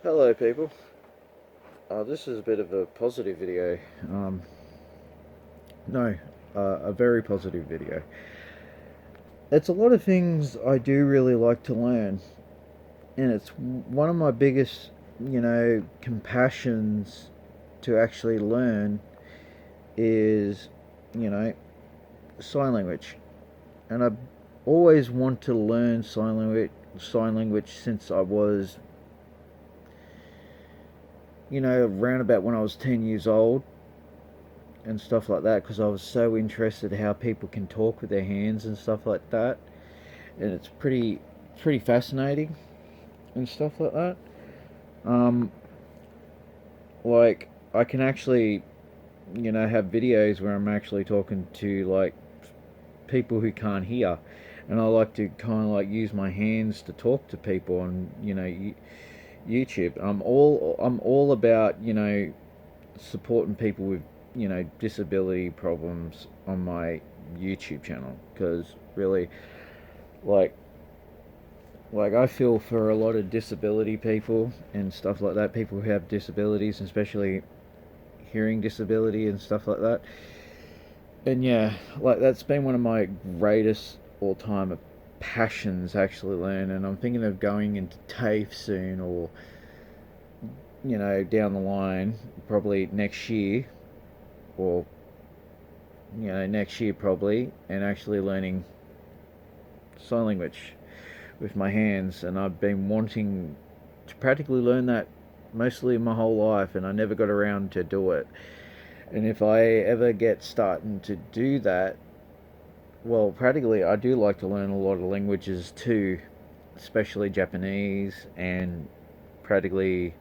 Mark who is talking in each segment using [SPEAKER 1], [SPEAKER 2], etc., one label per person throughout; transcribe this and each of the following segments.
[SPEAKER 1] Hello people, this is a bit of a positive video. Um, no, a very positive video. It's a lot of things I do really like to learn, and it's one of my biggest, compassions to actually learn is, you know, sign language. And I always want to learn sign language since I was, around about when I was 10 years old and stuff like that, because I was so interested how people can talk with their hands and stuff like that, and it's pretty fascinating and stuff like that. Um, like I can actually have videos where I'm actually talking to like people who can't hear, and I like to kind of like use my hands to talk to people on YouTube. I'm all about supporting people with disability problems on my YouTube channel, because really, like I feel for a lot of disability people and stuff like that, people who have disabilities, especially hearing disability and stuff like that. And yeah, like that's been one of my greatest all time passions actually learn, and I'm thinking of going into TAFE soon, or down the line, probably next year, or next year probably, and actually learning sign language with my hands. And I've been wanting to practically learn that mostly my whole life, and I never got around to do it. And if I ever get starting to do that, well, practically I do like to learn a lot of languages too, especially Japanese, and practically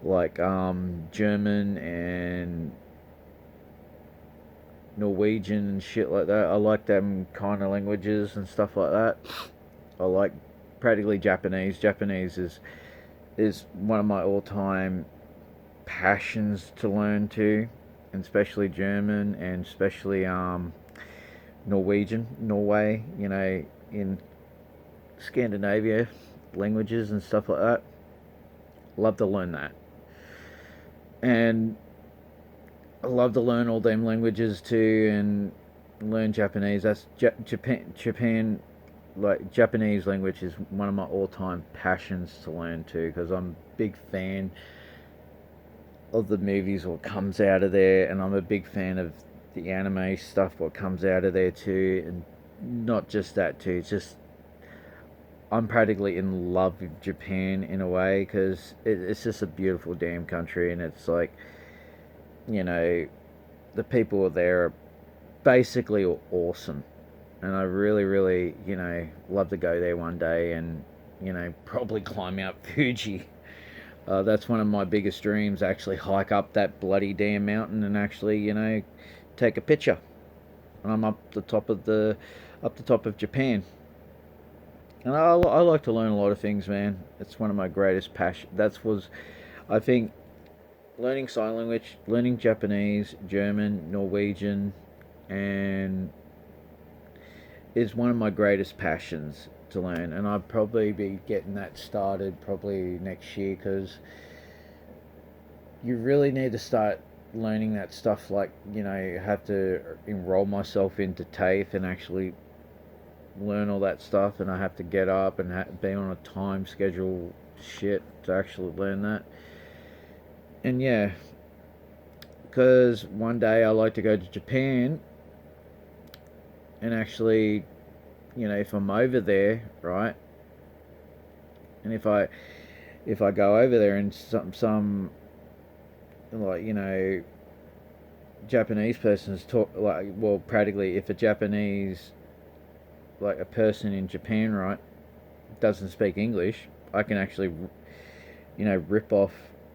[SPEAKER 1] like German and Norwegian and shit like that. I like them kind of languages and stuff like that. I like practically Japanese. Japanese is one of my all time passions to learn to, and especially German, and especially Norwegian, Norway. In Scandinavia languages and stuff like that. Love to learn that, and I love to learn all them languages too, and learn Japanese. That's Japan. Like Japanese language is one of my all-time passions to learn too, because I'm a big fan of the movies what comes out of there, and I'm a big fan of the anime stuff what comes out of there too, and not just that too. It's just I'm practically in love with Japan in a way, because it's just a beautiful damn country, and it's like you know the people there are basically awesome, and I really, really, love to go there one day and, probably climb Mount Fuji. That's one of my biggest dreams. Actually, hike up that bloody damn mountain and actually, take a picture. And I'm up the top of Japan. And I like to learn a lot of things, man. It's one of my greatest passion. I think, learning sign language, learning Japanese, German, Norwegian, and is one of my greatest passions to learn, and I'll probably be getting that started probably next year, because you really need to start learning that stuff. Like, you have to enroll myself into TAFE and actually learn all that stuff, and I have to get up and be on a time schedule shit to actually learn that. And yeah, because one day I like to go to Japan and actually, if I'm over there, right, and if I go over there and some like Japanese person's talk, like, well, practically if a Japanese, like a person in Japan, right, doesn't speak English, I can actually rip off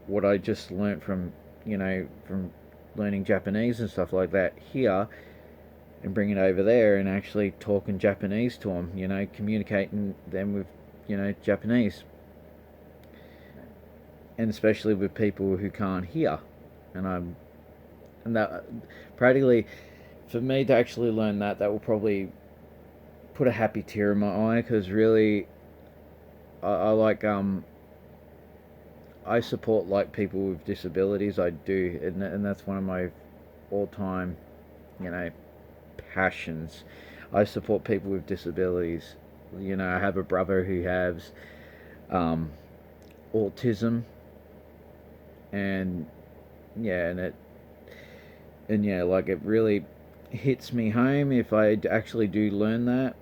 [SPEAKER 1] what I just learnt from learning Japanese and stuff like that here, and bring it over there and actually talking Japanese to them, communicating them with Japanese, and especially with people who can't hear. And that practically, for me to actually learn that, that will probably put a happy tear in my eye, because really I like I support like people with disabilities. I do, and that's one of my all-time, you know, passions. I support people with disabilities. You know, I have a brother who has um, autism, and yeah, and yeah, like it really hits me home if I actually do learn that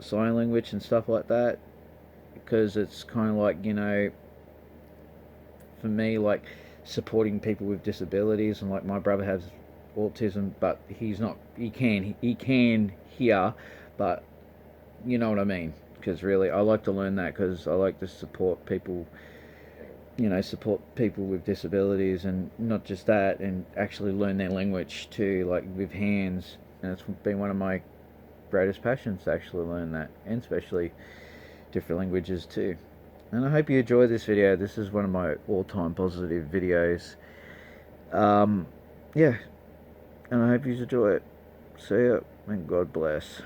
[SPEAKER 1] sign language and stuff like that, because it's kind of like, you know, for me, like supporting people with disabilities, and like my brother has autism, but he's not. He can hear, but you know what I mean. Because really, I like to learn that because I like to support people. You know, support people with disabilities, and not just that, and actually learn their language too, like with hands. And it's been one of my greatest passions to actually learn that, and especially different languages too. And I hope you enjoy this video. This is one of my all-time positive videos. Yeah, and I hope you enjoy it. See ya, and God bless.